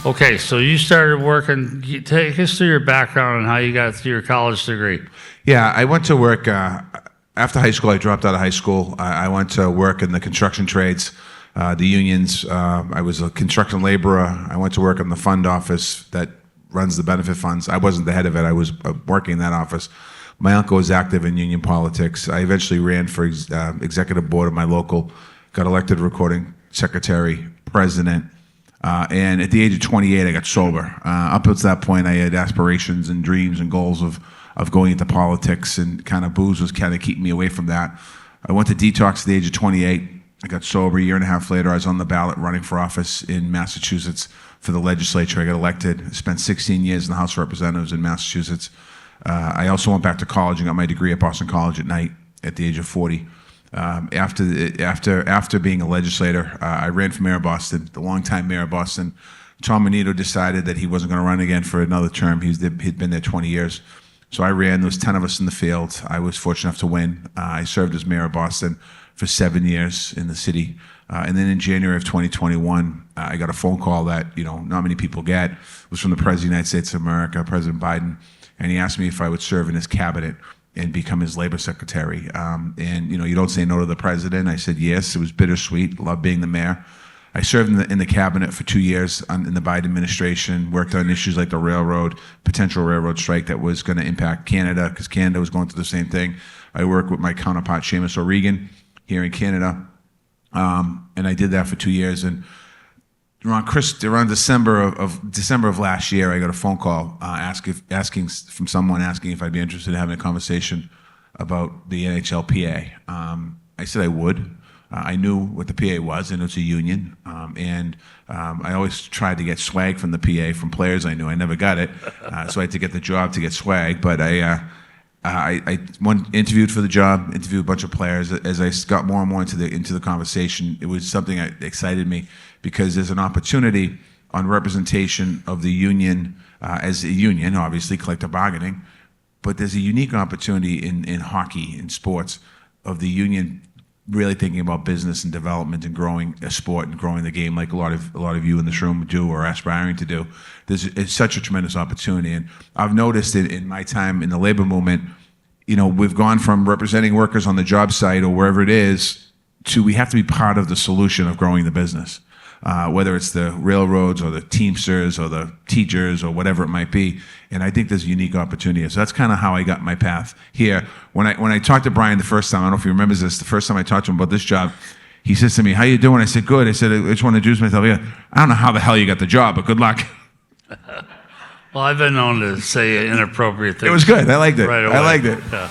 Okay, so you started working. Take us through your background and how you got to your college degree. Yeah, I went to work after high school. I dropped out of high school. I went to work in the construction trades, the unions. I was a construction laborer. I went to work in the fund office that runs the benefit funds. I wasn't the head of it. I was working in that office. My uncle was active in union politics. I eventually ran for executive board of my local, got elected recording secretary, president, and at the age of 28, I got sober. Up until that point, I had aspirations and dreams and goals of going into politics, and kind of booze was kind of keeping me away from that. I went to detox at the age of 28. I got sober. A year and a half later, I was on the ballot running for office in Massachusetts for the legislature. I got elected. I spent 16 years in the House of Representatives in Massachusetts. I also went back to college and got my degree at Boston College at night at the age of 40. After being a legislator, I ran for mayor of Boston, the longtime mayor of Boston. Tom Menino decided that he wasn't going to run again for another term. He'd been there 20 years. So I ran. There was 10 of us in the field. I was fortunate enough to win. I served as mayor of Boston for 7 years in the city. And then in January of 2021, I got a phone call that not many people get. It was from the President of the United States of America, President Biden. And he asked me if I would serve in his cabinet and become his labor secretary. And you don't say no to the president. I said yes. It was bittersweet. Loved being the mayor. I served in the cabinet for 2 years in the Biden administration, worked on issues like the potential railroad strike that was going to impact Canada, because Canada was going through the same thing. I worked with my counterpart, Seamus O'Regan, here in Canada. And I did that for 2 years. And around December of last year, I got a phone call asking if I'd be interested in having a conversation about the NHLPA. I said I would. I knew what the PA was, and it was a union. And I always tried to get swag from the PA from players I knew. I never got it, so I had to get the job to get swag. But I interviewed for the job, interviewed a bunch of players. As I got more and more into the conversation, it was something that excited me, because there's an opportunity on representation of the union as a union, obviously collective bargaining, but there's a unique opportunity in hockey, in sports, of the union really thinking about business and development and growing a sport and growing the game, like a lot of you in this room do or are aspiring to do. It's such a tremendous opportunity, and I've noticed it in my time in the labor movement. We've gone from representing workers on the job site or wherever it is to we have to be part of the solution of growing the business, whether it's the railroads or the Teamsters or the teachers or whatever it might be. And I think there's a unique opportunity. So that's kind of how I got my path here. When I talked to Brian the first time, I don't know if he remembers this, the first time I talked to him about this job, he says to me, "How you doing?" I said, "Good." I said, "I just want to introduce myself." Yeah, I don't know how the hell you got the job, but good luck. Well, I've been known to say inappropriate things. It was good. I liked it. Right away. I liked it. Yeah.